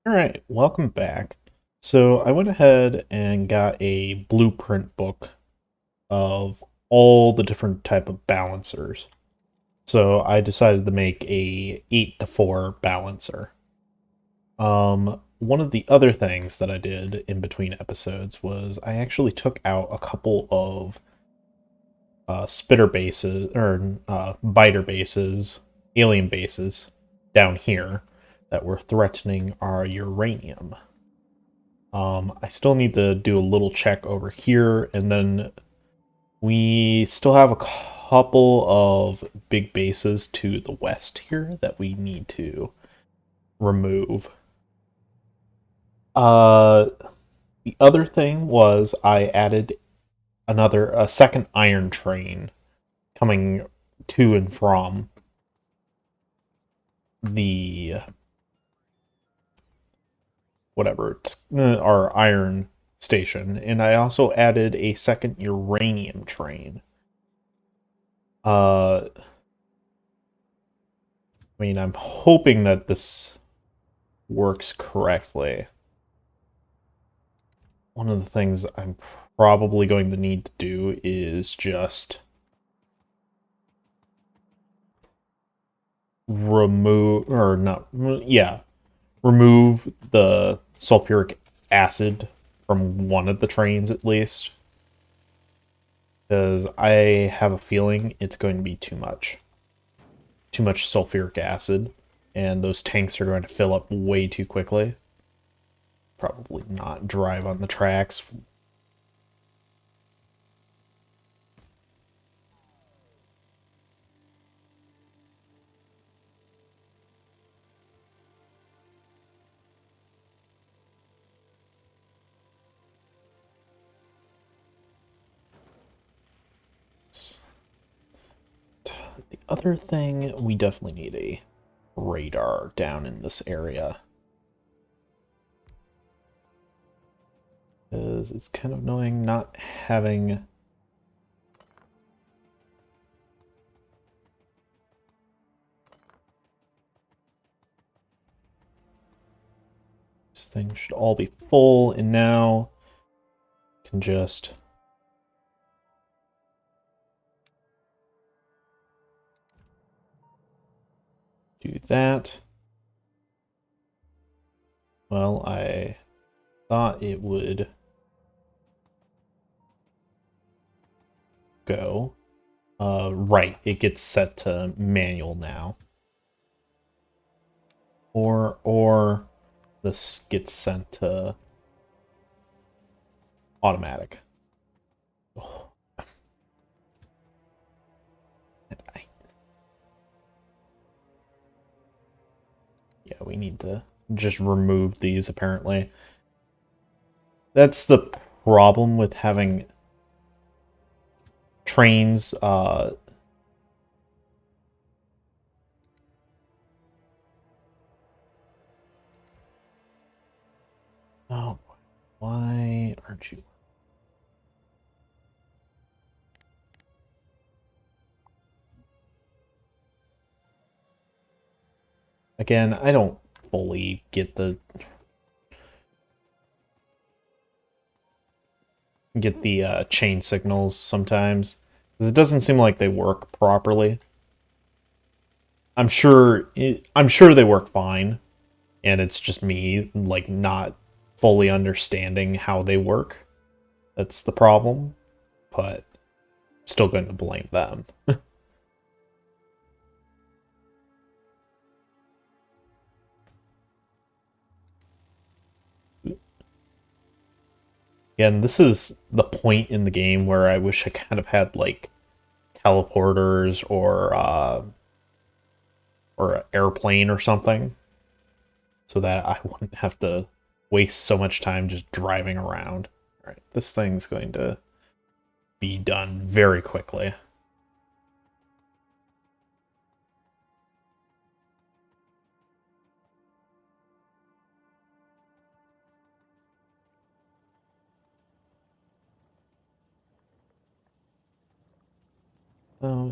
All right, welcome back. So I went ahead and got a blueprint book of all the different type of balancers. So I decided to make a 8 to 4 balancer. One of the other things that I did in between episodes was I actually took out a couple of spitter bases or biter bases, alien bases down here that were threatening our uranium. I still need to do a little check over here, and then we still have a couple of big bases to the west here that we need to remove. Uh, the other thing was I added a second iron train coming to and from the whatever it's our iron station, and I also added a second uranium train. I mean, I'm hoping that this works correctly. One of the things I'm probably going to need to do is just remove, or not, yeah, remove the sulfuric acid from one of the trains at least. Because I have a feeling it's going to be too much. Too much sulfuric acid, and those tanks are going to fill up way too quickly. Probably not drive on the tracks. The other thing, we definitely need a radar down in this area. Because it's kind of annoying not having... These things should all be full, and now can just... do that. Well, I thought it would go. Right, it gets set to manual now. Or this gets sent to automatic. Oh, yeah, we need to just remove these apparently. That's the problem with having trains oh, why aren't you? Again, I don't fully get the chain signals sometimes, because it doesn't seem like they work properly. I'm sure they work fine, and it's just me like not fully understanding how they work. That's the problem, but I'm still going to blame them. And this is the point in the game where I wish I kind of had like teleporters or an airplane or something, so that I wouldn't have to waste so much time just driving around. All right, this thing's going to be done very quickly.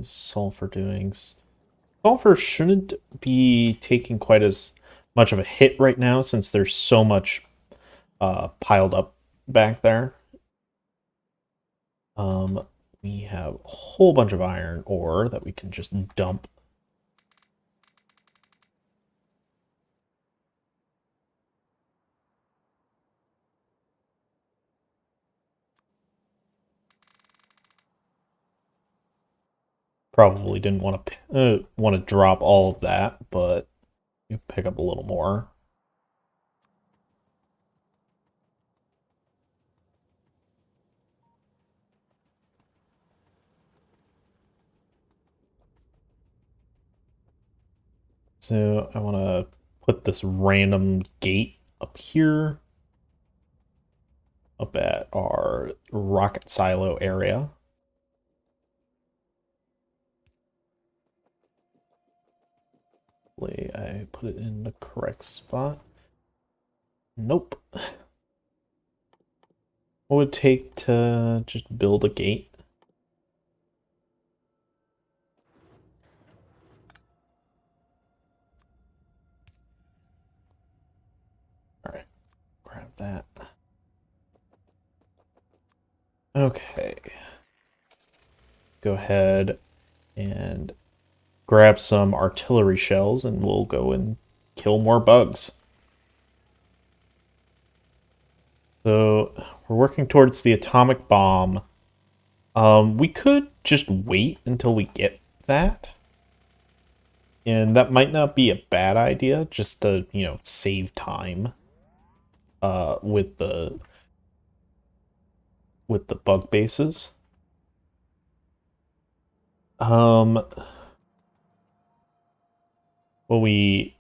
Sulfur doings. Sulfur shouldn't be taking quite as much of a hit right now since there's so much piled up back there. We have a whole bunch of iron ore that we can just dump. Probably didn't want to drop all of that, but you pick up a little more. So I want to put this random gate up here, up at our rocket silo area. Hopefully I put it in the correct spot. Nope. What would it take to just build a gate? Alright, grab that. Okay. Go ahead and grab some artillery shells and we'll go and kill more bugs. So we're working towards the atomic bomb. We could just wait until we get that. And that might not be a bad idea, just to, save time with the bug bases. What we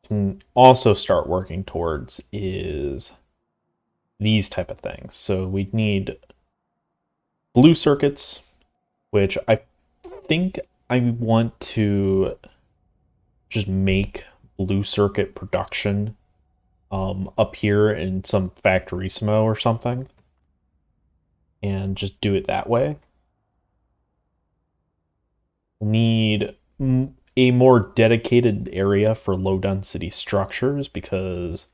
can also start working towards is these type of things. So we need blue circuits, which I think I want to just make blue circuit production up here in some Factorio or something, and just do it that way. Need a more dedicated area for low density structures because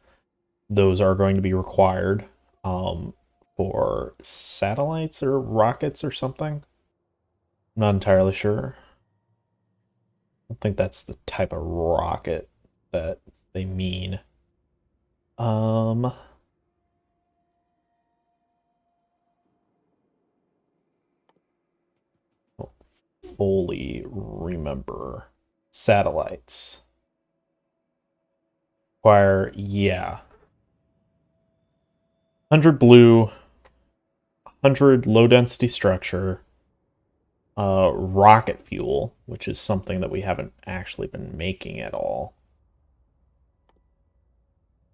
those are going to be required for satellites or rockets or something. I'm not entirely sure. I don't think that's the type of rocket that they mean. Fully remember. Satellites. Require, yeah. 100 blue, 100 low density structure, rocket fuel, which is something that we haven't actually been making at all.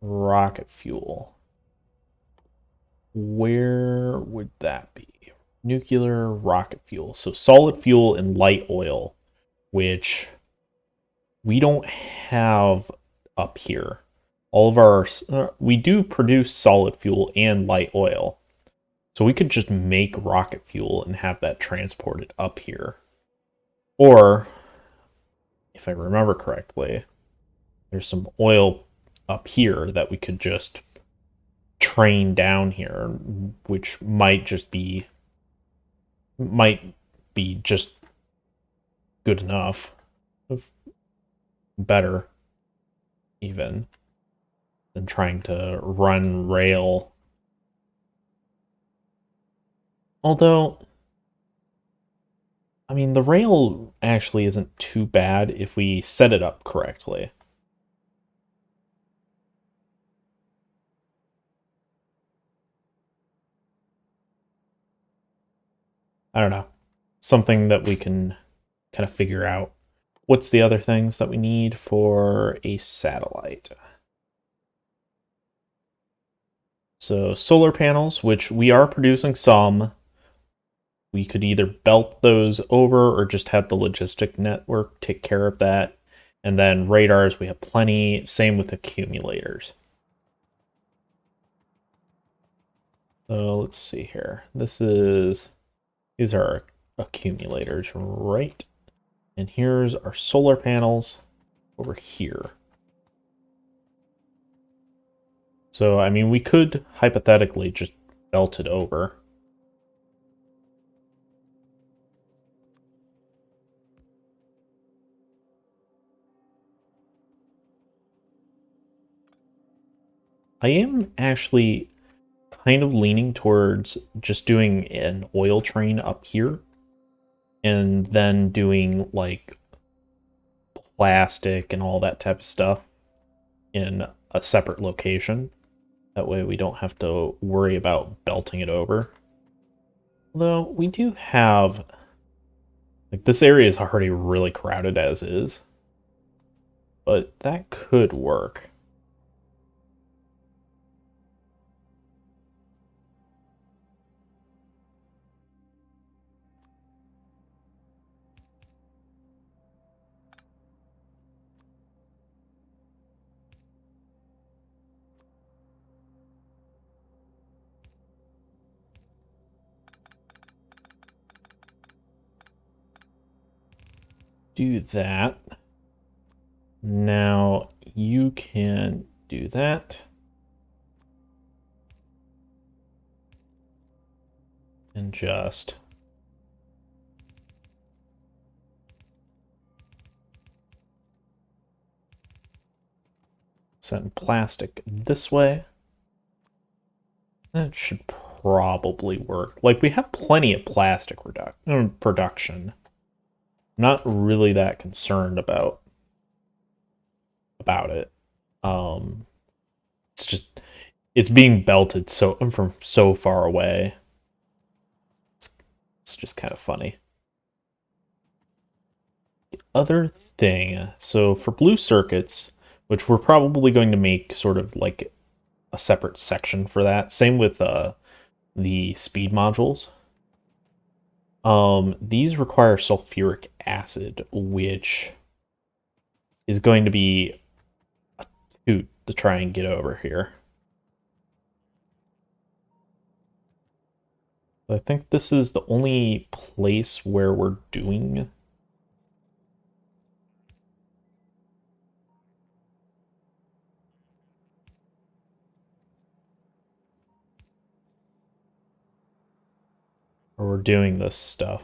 Rocket fuel. Where would that be? Nuclear rocket fuel. So solid fuel and light oil, which we don't have up here. All of our, we do produce solid fuel and light oil. So we could just make rocket fuel and have that transported up here. Or, if I remember correctly, there's some oil up here that we could just train down here, which might be just good enough. Better, even, than trying to run rail. Although, I mean, the rail actually isn't too bad if we set it up correctly. I don't know. Something that we can kind of figure out. What's the other things that we need for a satellite? So solar panels, which we are producing some. We could either belt those over or just have the logistic network take care of that. And then radars, we have plenty. Same with accumulators. So let's see here. These are our accumulators, right? And here's our solar panels over here. So, I mean, we could hypothetically just belt it over. I am actually kind of leaning towards just doing an oil train up here and then doing like plastic and all that type of stuff in a separate location. That way we don't have to worry about belting it over. Although we do have, like, this area is already really crowded as is, but that could work. Do that. Now you can do that. And just send plastic this way. That should probably work. Like, we have plenty of plastic production. I'm not really that concerned about it. Um, it's just it's being belted so from so far away. It's just kind of funny. The other thing, so for blue circuits, which we're probably going to make sort of like a separate section for that. Same with the speed modules. These require sulfuric acid, which is going to be a toot to try and get over here. I think this is the only place where we're doing this stuff.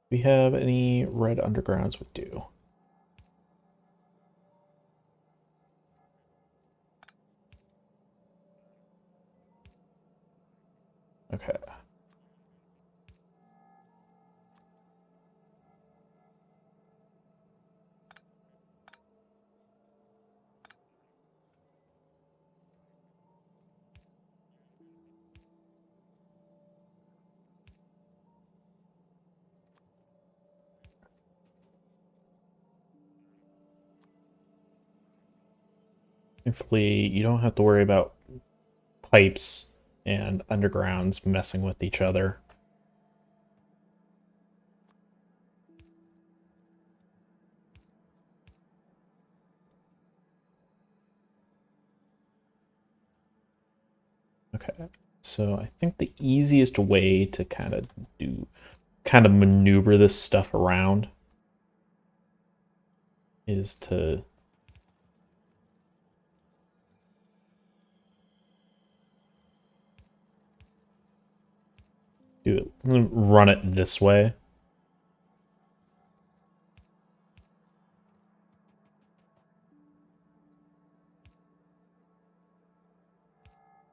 Do we have any red undergrounds? We do. Okay. Thankfully, you don't have to worry about pipes and undergrounds messing with each other. Okay, so I think the easiest way to kind of maneuver this stuff around is to do it, run it this way.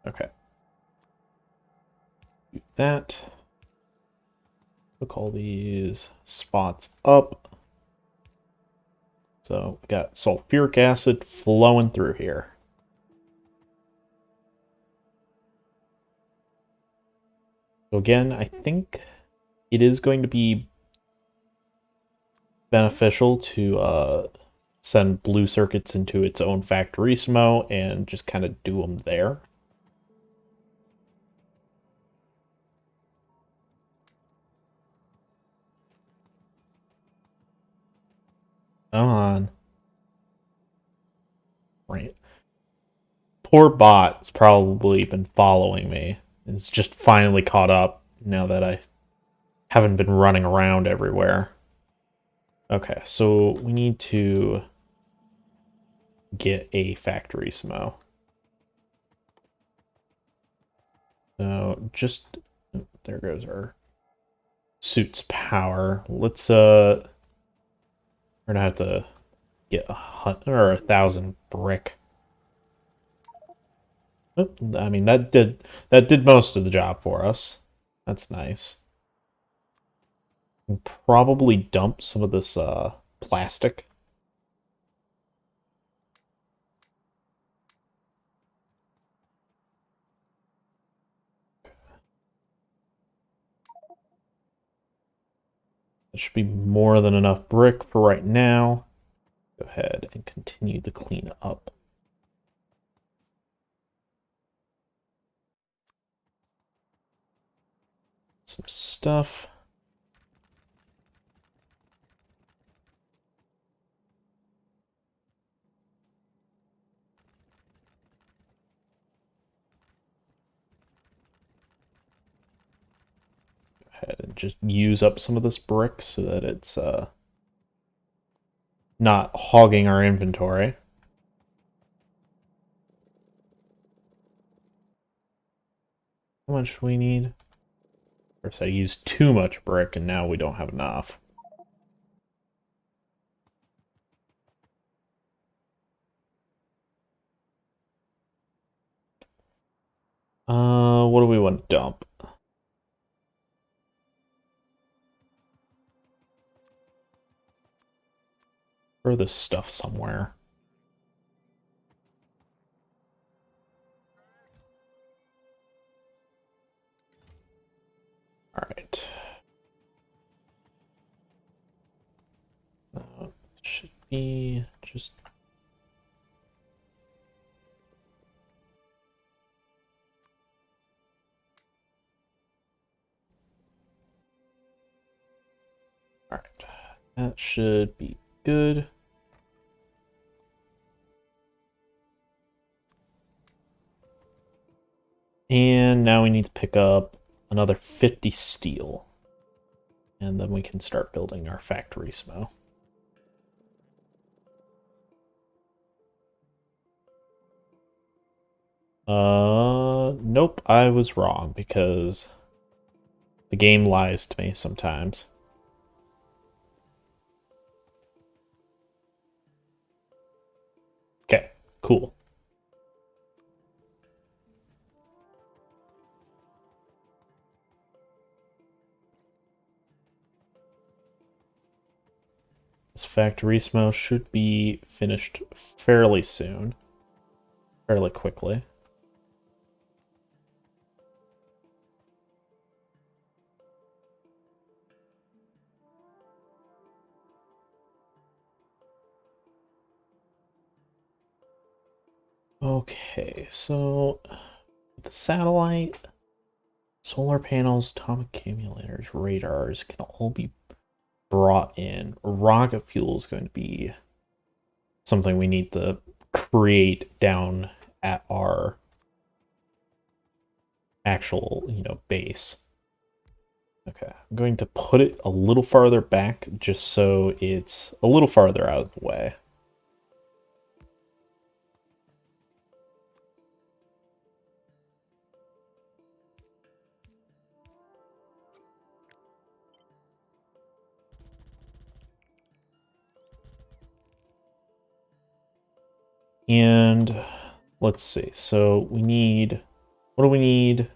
Okay. Do that. Hook all these spots up. So we got sulfuric acid flowing through here. So again, I think it is going to be beneficial to send blue circuits into its own Factorissimo and just kind of do them there. Come on. Right. Poor bot has probably been following me. It's just finally caught up now that I haven't been running around everywhere. Okay, so we need to get a factory smo. So just there goes our suit's power. Let's we're gonna have to get 1,000 brick. Oh, I mean that did most of the job for us. That's nice. We'll probably dump some of this plastic. That should be more than enough brick for right now. Go ahead and continue to clean up. Some stuff. Go ahead and just use up some of this brick so that it's not hogging our inventory. How much do we need? First, I used too much brick, and now we don't have enough. What do we want to dump? Throw this stuff somewhere. All right. Should be just... All right. That should be good. And now we need to pick up another 50 steel. And then we can start building our factory smo. Nope, I was wrong because the game lies to me sometimes. Okay, cool. This factory smo should be finished fairly soon. Fairly quickly. Okay, so the satellite, solar panels, atomic accumulators, radars can all be brought in. Rocket fuel is going to be something we need to create down at our actual, base. Okay, I'm going to put it a little farther back just so it's a little farther out of the way. And let's see. So we need, what do we need?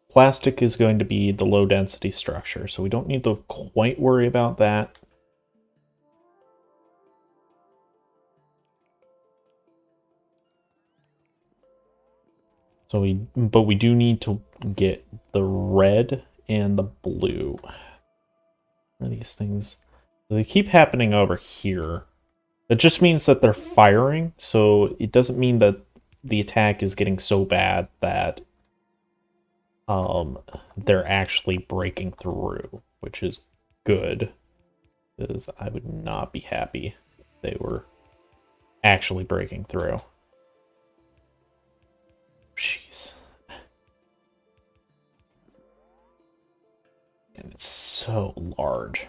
Plastic is going to be the low density structure, so we don't need to quite worry about that. But we do need to get the red and the blue. What are these things? They keep happening over here. That just means that they're firing, so it doesn't mean that the attack is getting so bad that they're actually breaking through, which is good, because I would not be happy if they were actually breaking through. Jeez. And it's so large.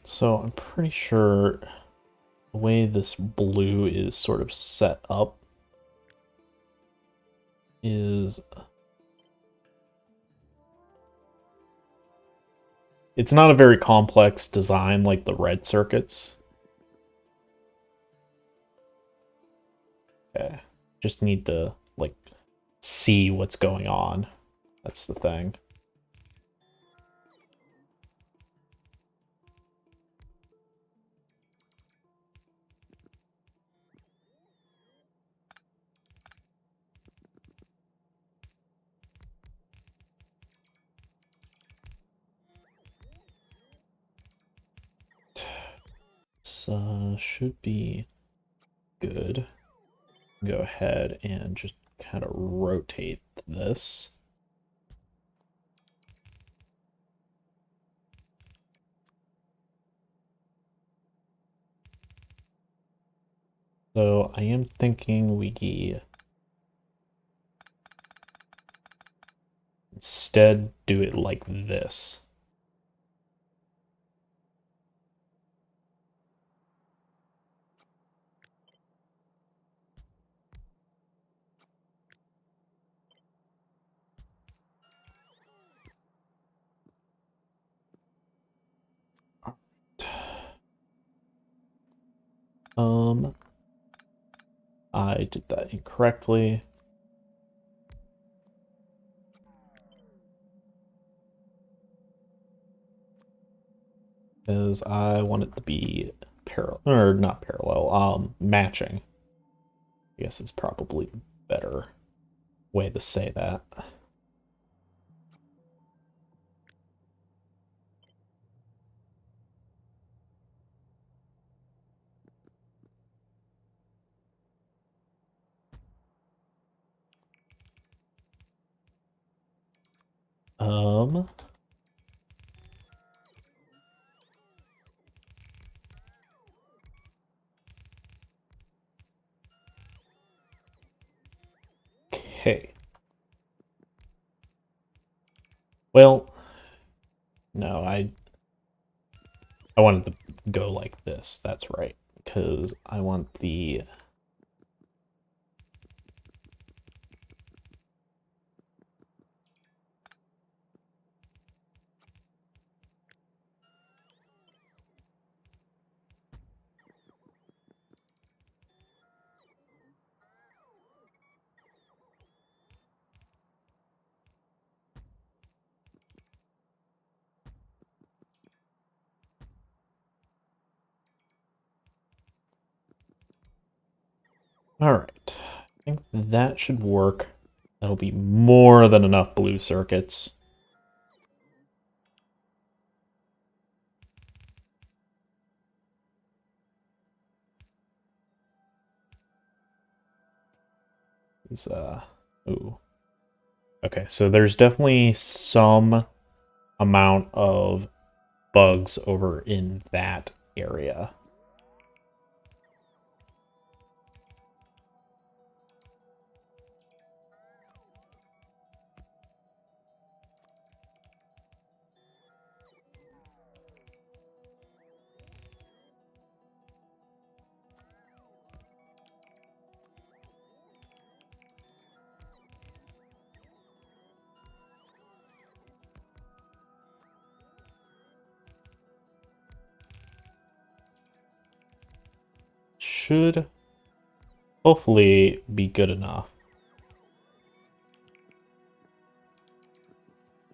So I'm pretty sure the way this blue is sort of set up is it's not a very complex design like the red circuits. Okay. Just need to like see what's going on. That's the thing. So should be good. Go ahead and just kind of rotate this. So I am thinking we instead do it like this. I did that incorrectly. Because I want it to be parallel, or not parallel, matching. I guess it's probably better way to say that. Um, okay. Well, no, I wanted to go like this. That's right. Because I want the all right. I think that should work. That'll be more than enough blue circuits. Is ooh. Okay, so there's definitely some amount of bugs over in that area. Should hopefully be good enough.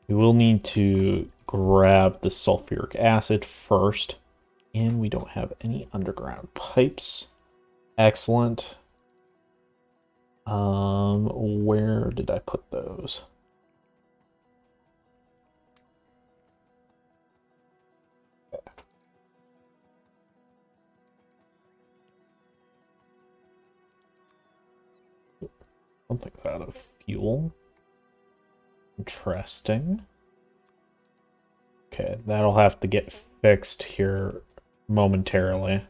We will need to grab the sulfuric acid first, and we don't have any underground pipes. Excellent. Where did I put those? Something out of fuel. Interesting. Okay, that'll have to get fixed here momentarily.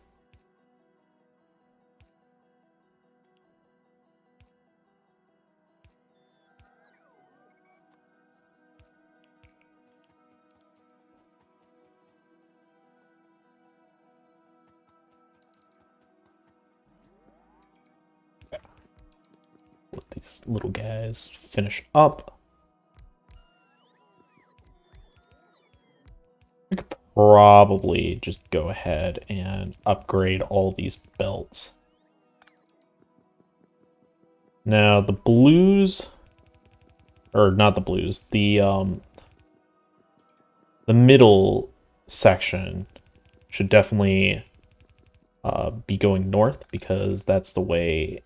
these little guys finish up. We could probably just go ahead and upgrade all these belts. Now the blues, or not the blues, the middle section should definitely be going north, because that's the way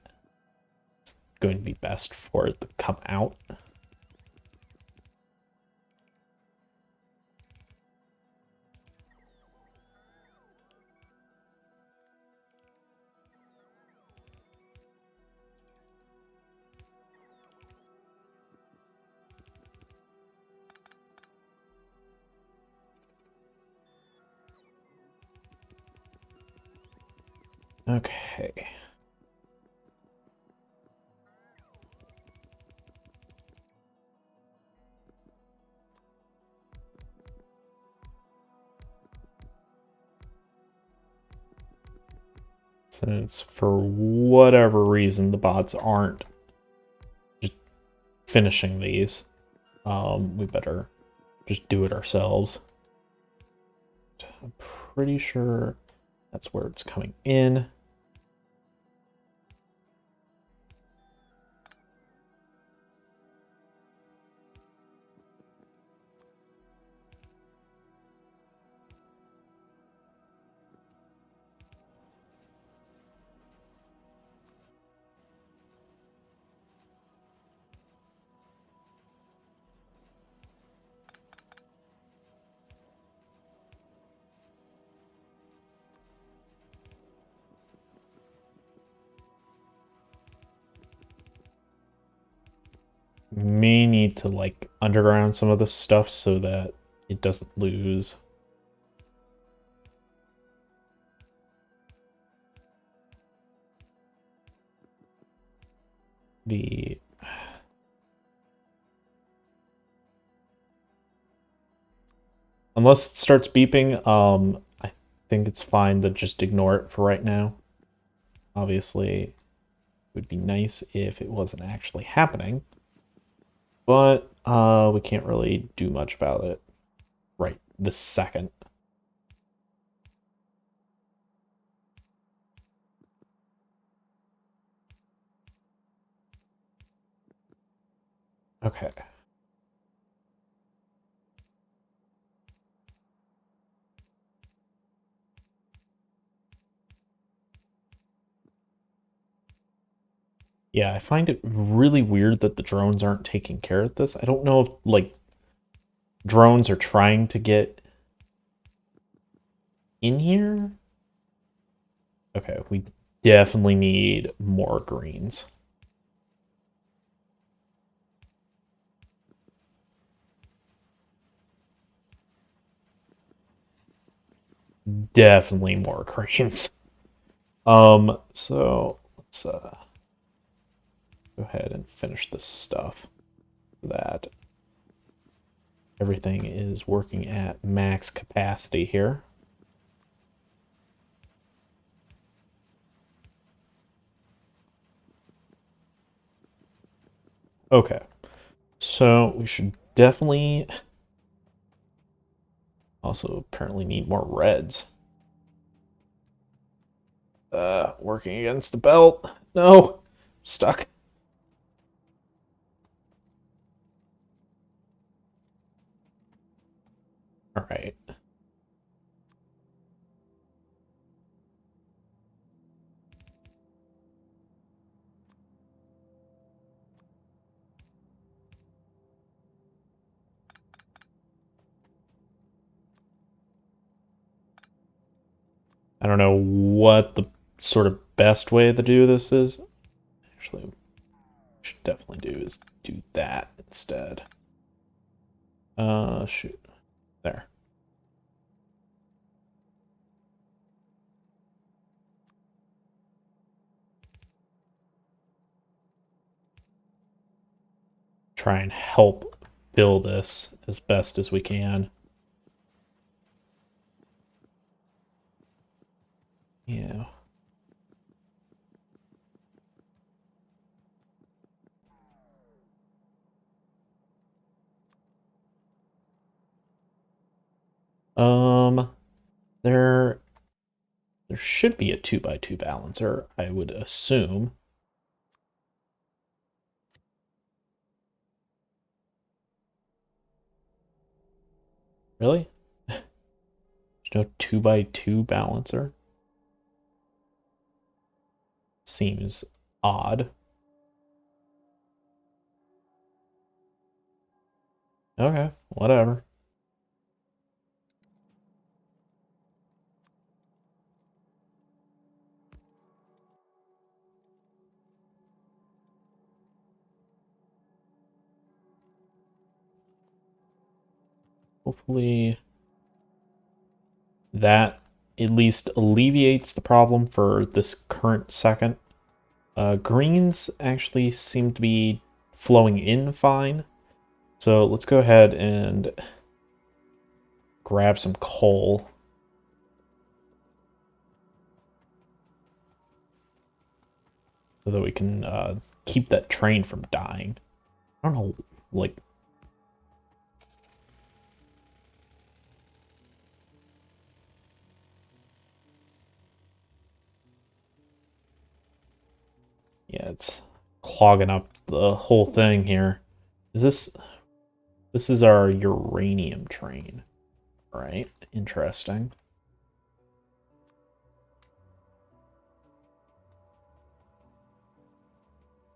it's going to be best for it to come out. Okay. Since for whatever reason the bots aren't just finishing these, we better just do it ourselves. I'm pretty sure that's where it's coming in. May need to like underground some of this stuff so that it doesn't lose. The unless it starts beeping, I think it's fine to just ignore it for right now. Obviously, it would be nice if it wasn't actually happening, but we can't really do much about it right this second. Okay. Yeah, I find it really weird that the drones aren't taking care of this. I don't know if, like, drones are trying to get in here. Okay, we definitely need more greens. Definitely more greens. So let's go ahead and finish this stuff so that everything is working at max capacity here. Okay, so we should definitely also apparently need more reds. Working against the belt. No, stuck. All right. I don't know what the sort of best way to do this is. Actually, what we should definitely do is do that instead. Shoot. There. Try and help fill this as best as we can. Yeah. Um, there should be a 2x2 balancer, I would assume. Really? There's no 2x2 balancer? Seems odd. Okay, whatever. Hopefully that at least alleviates the problem for this current second. Greens actually seem to be flowing in fine. So let's go ahead and grab some coal. So that we can keep that train from dying. I don't know, like... Yeah, it's clogging up the whole thing here. Is this... This is our uranium train, right? Interesting.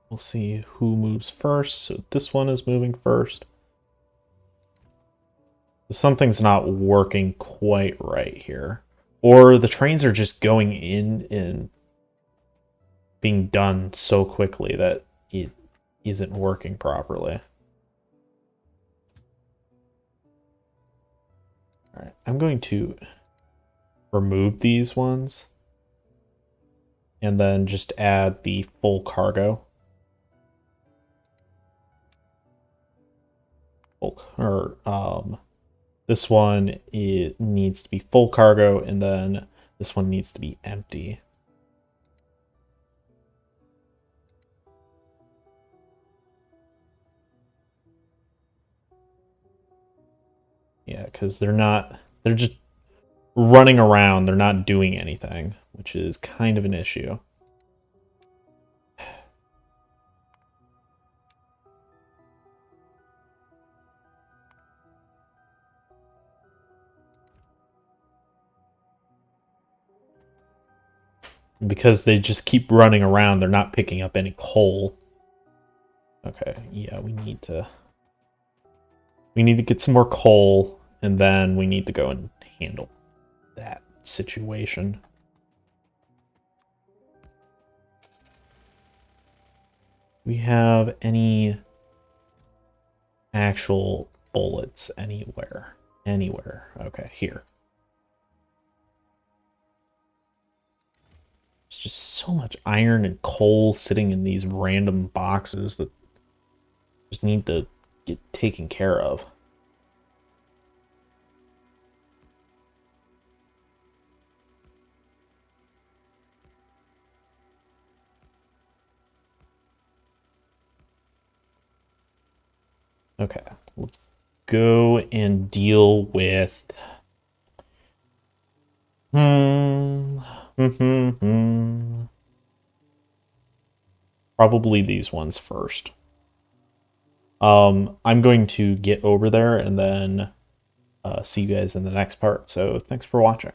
We'll see who moves first. So this one is moving first. Something's not working quite right here. Or the trains are just going in and being done so quickly that it isn't working properly. Alright, I'm going to remove these ones and then just add the full cargo. This one, it needs to be full cargo, and then this one needs to be empty. Yeah, because they're just running around, they're not doing anything, which is kind of an issue. Because they just keep running around, they're not picking up any coal. Okay, yeah, we need to get some more coal, and then we need to go and handle that situation. We have any actual bullets anywhere? Anywhere. Okay, here. There's just so much iron and coal sitting in these random boxes that just need to get taken care of. Okay, let's go and deal with... Probably these ones first. I'm going to get over there and then see you guys in the next part. So thanks for watching.